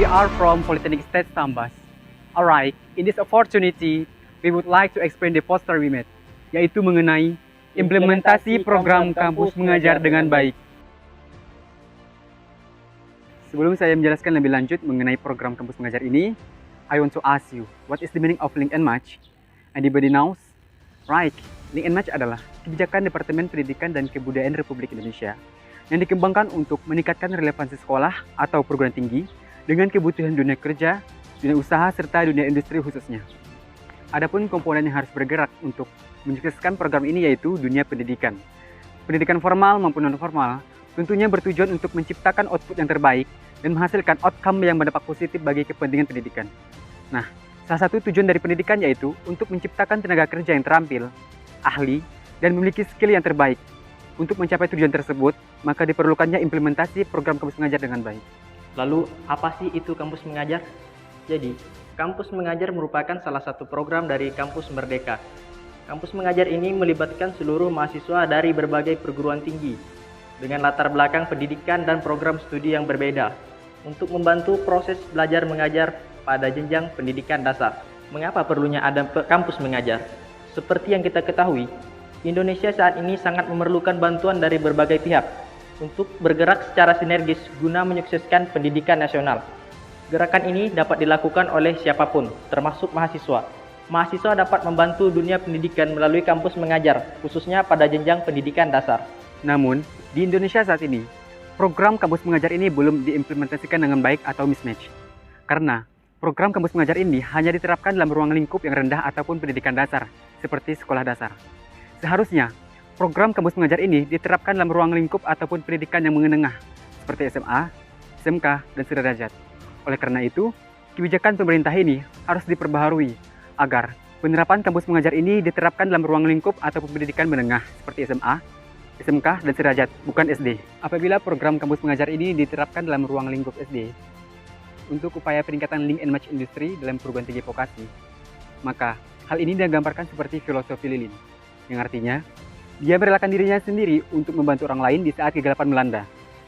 We are from Polytechnic State Tambas. Alright, in this opportunity, we would like to explain the poster we made, yaitu mengenai implementasi program kampus mengajar dengan baik. Sebelum saya menjelaskan lebih lanjut mengenai program kampus mengajar ini, I want to ask you, what is the meaning of link and match? Anybody knows? Right, link and match adalah kebijakan Departemen Pendidikan dan Kebudayaan Republik Indonesia yang dikembangkan untuk meningkatkan relevansi sekolah atau perguruan tinggi dengan kebutuhan dunia kerja, dunia usaha, serta dunia industri khususnya. Adapun komponen yang harus bergerak untuk menyukseskan program ini yaitu dunia pendidikan. Pendidikan formal maupun non-formal tentunya bertujuan untuk menciptakan output yang terbaik dan menghasilkan outcome yang berdampak positif bagi kepentingan pendidikan. Nah, salah satu tujuan dari pendidikan yaitu untuk menciptakan tenaga kerja yang terampil, ahli, dan memiliki skill yang terbaik. Untuk mencapai tujuan tersebut, maka diperlukannya implementasi program kampus mengajar dengan baik. Lalu, apa sih itu kampus mengajar? Jadi, kampus mengajar merupakan salah satu program dari Kampus Merdeka. Kampus mengajar ini melibatkan seluruh mahasiswa dari berbagai perguruan tinggi dengan latar belakang pendidikan dan program studi yang berbeda untuk membantu proses belajar mengajar pada jenjang pendidikan dasar. Mengapa perlunya ada kampus mengajar? Seperti yang kita ketahui, Indonesia saat ini sangat memerlukan bantuan dari berbagai pihak untuk bergerak secara sinergis guna menyukseskan pendidikan nasional. Gerakan ini dapat dilakukan oleh siapapun, termasuk mahasiswa. Mahasiswa dapat membantu dunia pendidikan melalui kampus mengajar, khususnya pada jenjang pendidikan dasar. Namun, di Indonesia saat ini, program kampus mengajar ini belum diimplementasikan dengan baik atau mismatch. Karena program kampus mengajar ini hanya diterapkan dalam ruang lingkup yang rendah ataupun pendidikan dasar, seperti sekolah dasar. Seharusnya, program kampus mengajar ini diterapkan dalam ruang lingkup ataupun pendidikan yang menengah, seperti SMA, SMK, dan sederajat. Oleh karena itu, kebijakan pemerintah ini harus diperbaharui agar penerapan kampus mengajar ini diterapkan dalam ruang lingkup ataupun pendidikan menengah, seperti SMA, SMK, dan sederajat, bukan SD. Apabila program kampus mengajar ini diterapkan dalam ruang lingkup SD, untuk upaya peningkatan link and match industri dalam perguruan tinggi vokasi, maka hal ini digambarkan seperti filosofi lilin, yang artinya dia merelakan dirinya sendiri untuk membantu orang lain di saat kegelapan melanda.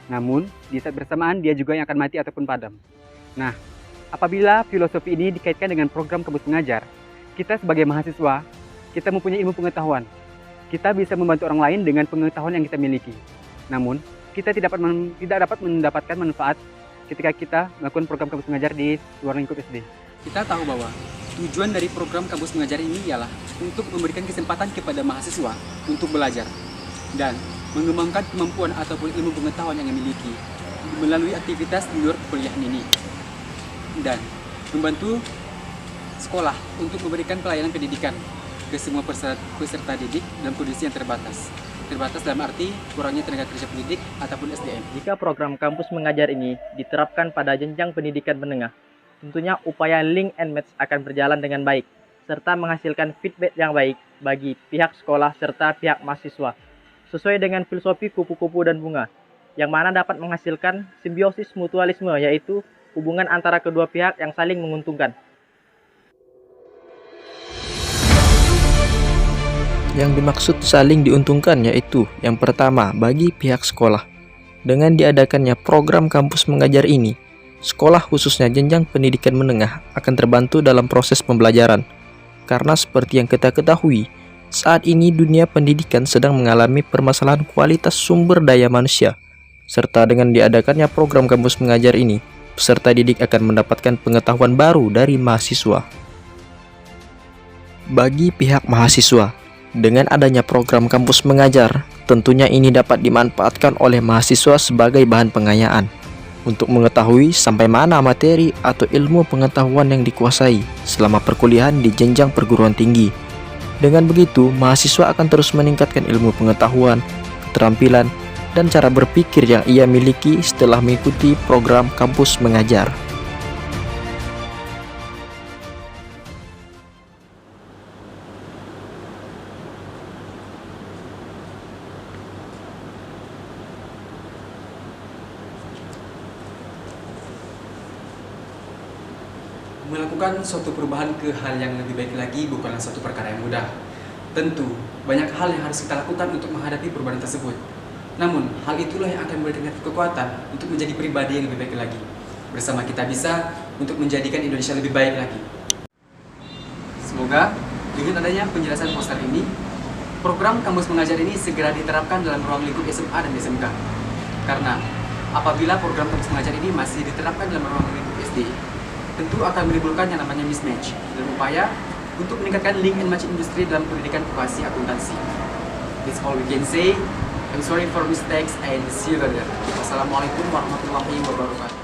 Namun, di saat bersamaan dia juga yang akan mati ataupun padam. Nah, apabila filosofi ini dikaitkan dengan program kampus mengajar, kita sebagai mahasiswa, kita mempunyai ilmu pengetahuan. Kita bisa membantu orang lain dengan pengetahuan yang kita miliki. Namun, kita tidak dapat mendapatkan manfaat ketika kita melakukan program kampus mengajar di luar lingkup SD. Kita tahu bahwa tujuan dari program kampus mengajar ini ialah untuk memberikan kesempatan kepada mahasiswa untuk belajar dan mengembangkan kemampuan ataupun ilmu pengetahuan yang dimiliki melalui aktivitas di luar kuliah ini dan membantu sekolah untuk memberikan pelayanan pendidikan ke semua peserta didik dalam kondisi yang terbatas dalam arti kurangnya tenaga kerja pendidik ataupun SDM. Jika program kampus mengajar ini diterapkan pada jenjang pendidikan menengah, tentunya upaya link and match akan berjalan dengan baik, serta menghasilkan feedback yang baik bagi pihak sekolah serta pihak mahasiswa, sesuai dengan filosofi kupu-kupu dan bunga, yang mana dapat menghasilkan simbiosis mutualisme, yaitu hubungan antara kedua pihak yang saling menguntungkan. Yang dimaksud saling diuntungkan yaitu yang pertama bagi pihak sekolah. Dengan diadakannya program kampus mengajar ini, sekolah khususnya jenjang pendidikan menengah akan terbantu dalam proses pembelajaran. Karena seperti yang kita ketahui, saat ini dunia pendidikan sedang mengalami permasalahan kualitas sumber daya manusia. Serta dengan diadakannya program kampus mengajar ini, peserta didik akan mendapatkan pengetahuan baru dari mahasiswa. Bagi pihak mahasiswa, dengan adanya program kampus mengajar, tentunya ini dapat dimanfaatkan oleh mahasiswa sebagai bahan pengayaan untuk mengetahui sampai mana materi atau ilmu pengetahuan yang dikuasai selama perkuliahan di jenjang perguruan tinggi. Dengan begitu, mahasiswa akan terus meningkatkan ilmu pengetahuan, keterampilan, dan cara berpikir yang ia miliki setelah mengikuti program kampus mengajar. Melakukan suatu perubahan ke hal yang lebih baik lagi bukanlah suatu perkara yang mudah. Tentu, banyak hal yang harus kita lakukan untuk menghadapi perubahan tersebut. Namun, hal itulah yang akan memberikan kekuatan untuk menjadi pribadi yang lebih baik lagi. bersama kita bisa untuk menjadikan Indonesia lebih baik lagi. Semoga dengan adanya penjelasan poster ini, program kampus mengajar ini segera diterapkan dalam ruang lingkup SMA dan SMK. Karena apabila program kampus mengajar ini masih diterapkan dalam ruang lingkup SD, tentu akan menimbulkan yang namanya mismatch dan upaya untuk meningkatkan link and match industri dalam pendidikan vokasi akuntansi. That's all we can say. I'm sorry for mistakes and see you later. Wassalamualaikum warahmatullahi wabarakatuh.